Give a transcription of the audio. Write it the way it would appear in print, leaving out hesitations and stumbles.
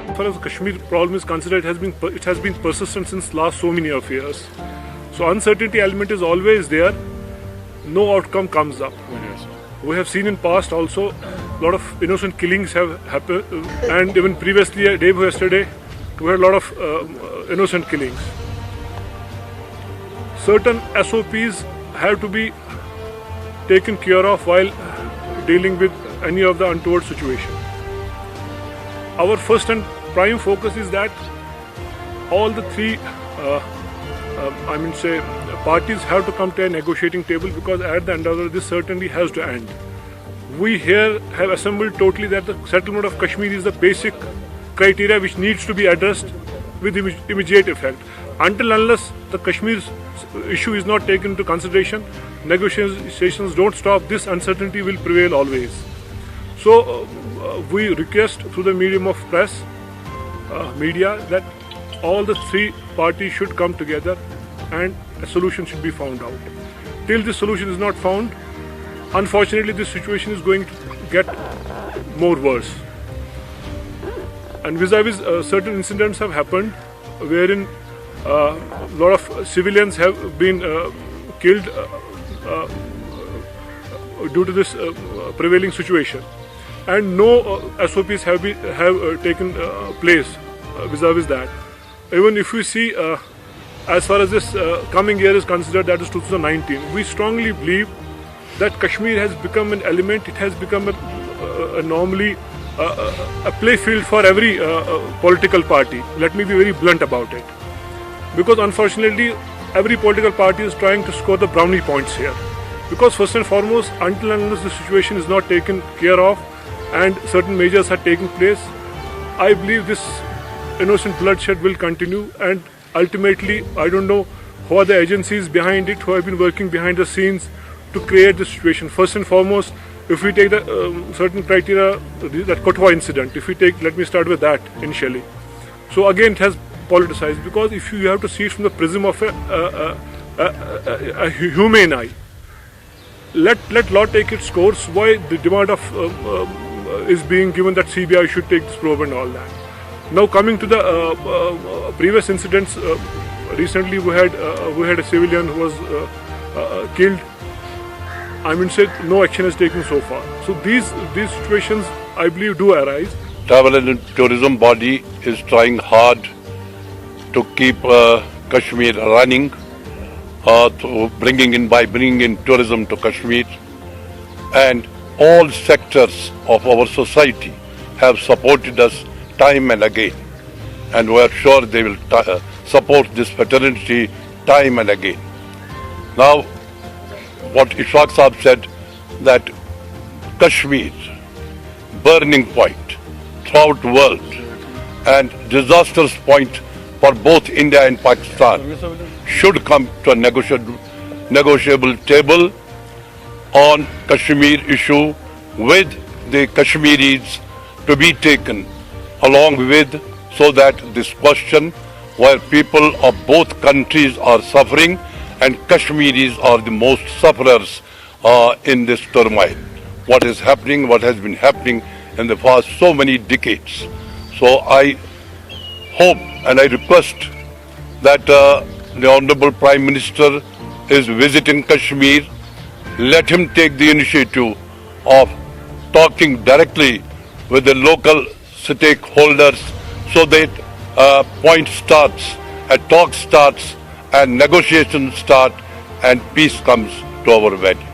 As far as the Kashmir problem is considered, it has been persistent since last so many of years. So uncertainty element is always there. No outcome comes up. We have seen in past also a lot of innocent killings have happened, and even previously, day before yesterday, we had a lot of innocent killings. Certain SOPs have to be taken care of while dealing with any of the untoward situation. Our first and prime focus is that all the three parties have to come to a negotiating table, because at the end of this certainly has to end. We here have assembled totally that the settlement of Kashmir is the basic criteria which needs to be addressed with immediate effect. Until unless the Kashmir issue is not taken into consideration, negotiations don't stop, this uncertainty will prevail always. So we request through the medium of press, media, that all the three parties should come together and a solution should be found out. Till this solution is not found, unfortunately this situation is going to get more worse. And vis-a-vis certain incidents have happened wherein a lot of civilians have been killed due to this prevailing situation, and no SOPs have taken place vis-a-vis that. Even if we see, as far as this coming year is considered, that is 2019, we strongly believe that Kashmir has become an element, it has become normally a play field for every political party. Let me be very blunt about it. Because unfortunately, every political party is trying to score the brownie points here. Because first and foremost, until and unless the situation is not taken care of and certain measures are taking place, I believe this innocent bloodshed will continue, and ultimately, I don't know who are the agencies behind it, who have been working behind the scenes to create this situation. First and foremost, if we take the certain criteria, that Kotwa incident, if we take, let me start with that initially. So again, it has politicized, because if you have to see it from the prism of a humane eye, let law take its course. Why the demand of is being given that CBI should take this probe and all that. Now coming to the previous incidents, recently we had a civilian who was killed. I mean, said no action is taken so far. So these situations, I believe, do arise. Travel and tourism body is trying hard to keep Kashmir running, bringing in tourism to Kashmir, and all sectors of our society have supported us time and again, and we are sure they will support this fraternity time and again. Now, what Ishaq Saab said, that Kashmir, burning point throughout the world and disastrous point for both India and Pakistan, should come to a negotiable table on Kashmir issue with the Kashmiris to be taken along with, so that this question where people of both countries are suffering and Kashmiris are the most sufferers in this turmoil. What is happening, what has been happening in the past so many decades. So I hope and I request that the Honorable Prime Minister is visiting Kashmir. Let him take the initiative of talking directly with the local stakeholders, so that point starts, a talk starts, and negotiations start, and peace comes to our valley.